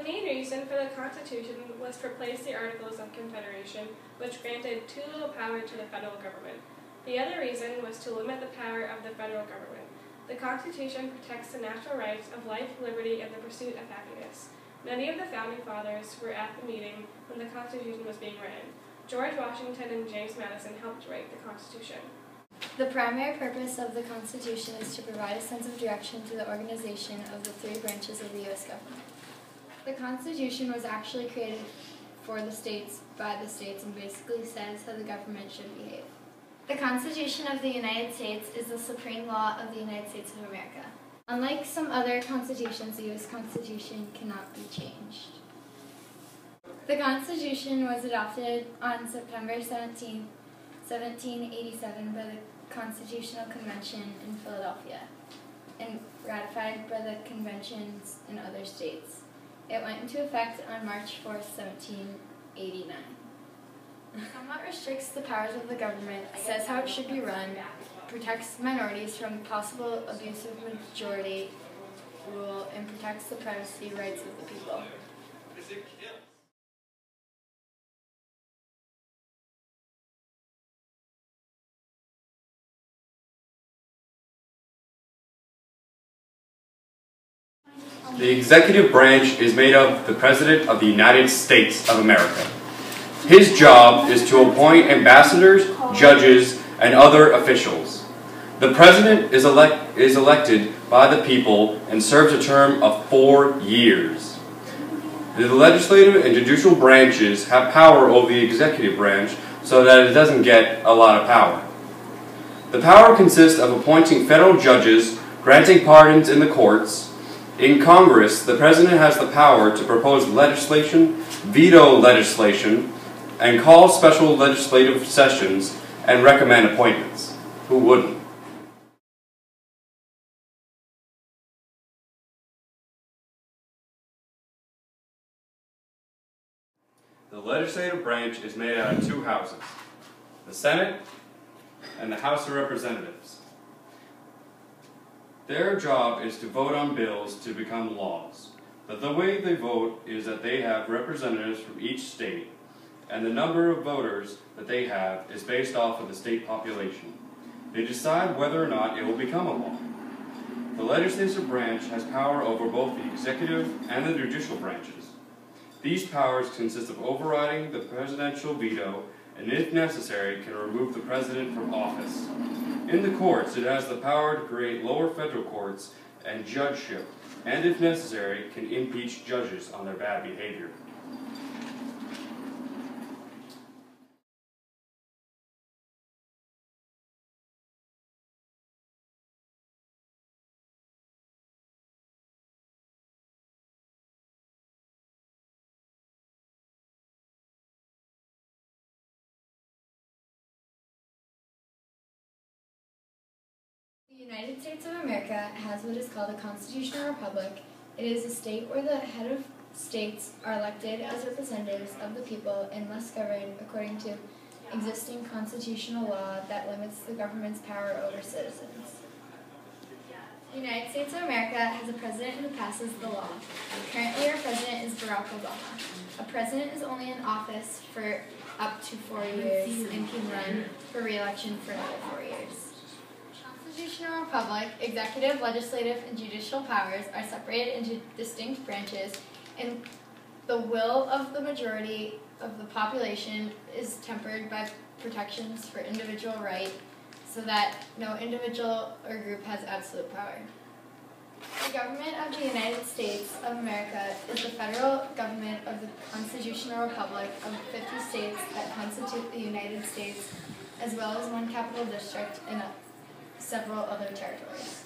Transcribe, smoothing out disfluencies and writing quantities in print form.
main reason for the Constitution was to replace the Articles of Confederation, which granted too little power to the federal government. The other reason was to limit the power of the federal government. The Constitution protects the natural rights of life, liberty, and the pursuit of happiness. Many of the Founding Fathers were at the meeting when the Constitution was being written. George Washington and James Madison helped write the Constitution. The primary purpose of the Constitution is to provide a sense of direction to the organization of the three branches of the U.S. government. The Constitution was actually created for the states, by the states, and basically says how the government should behave. The Constitution of the United States is the supreme law of the United States of America. Unlike some other constitutions, the U.S. Constitution cannot be changed. The Constitution was adopted on September 17, 1787 by the Constitutional Convention in Philadelphia and ratified by the conventions in other states. It went into effect on March 4, 1789. Somewhat restricts the powers of the government, says how it should be run, protects minorities from possible abuse of majority rule, and protects the privacy rights of the people. The executive branch is made up of the President of the United States of America. His job is to appoint ambassadors, judges, and other officials. The President is elected by the people and serves a term of 4 years. The legislative and judicial branches have power over the executive branch so that it doesn't get a lot of power. The power consists of appointing federal judges, granting pardons in the courts. In Congress, the President has the power to propose legislation, veto legislation, and call special legislative sessions and recommend appointments. Who wouldn't? The legislative branch is made out of two houses, the Senate and the House of Representatives. Their job is to vote on bills to become laws, but the way they vote is that they have representatives from each state, and the number of voters that they have is based off of the state population. They decide whether or not it will become a law. The legislative branch has power over both the executive and the judicial branches. These powers consist of overriding the presidential veto and, if necessary, can remove the president from office. In the courts, it has the power to create lower federal courts and judgeship, and, if necessary, can impeach judges on their bad behavior. The United States of America has what is called a constitutional republic. It is a state where the head of states are elected as representatives of the people and must govern according to existing constitutional law that limits the government's power over citizens. The United States of America has a president who passes the law. Currently, our president is Barack Obama. A president is only in office for up to 4 years and can run for re-election for another 4 years. Constitutional republic, executive, legislative, and judicial powers are separated into distinct branches, and the will of the majority of the population is tempered by protections for individual right, so that no individual or group has absolute power. The government of the United States of America is the federal government of the constitutional republic of 50 states that constitute the United States, as well as one capital district and several other territories.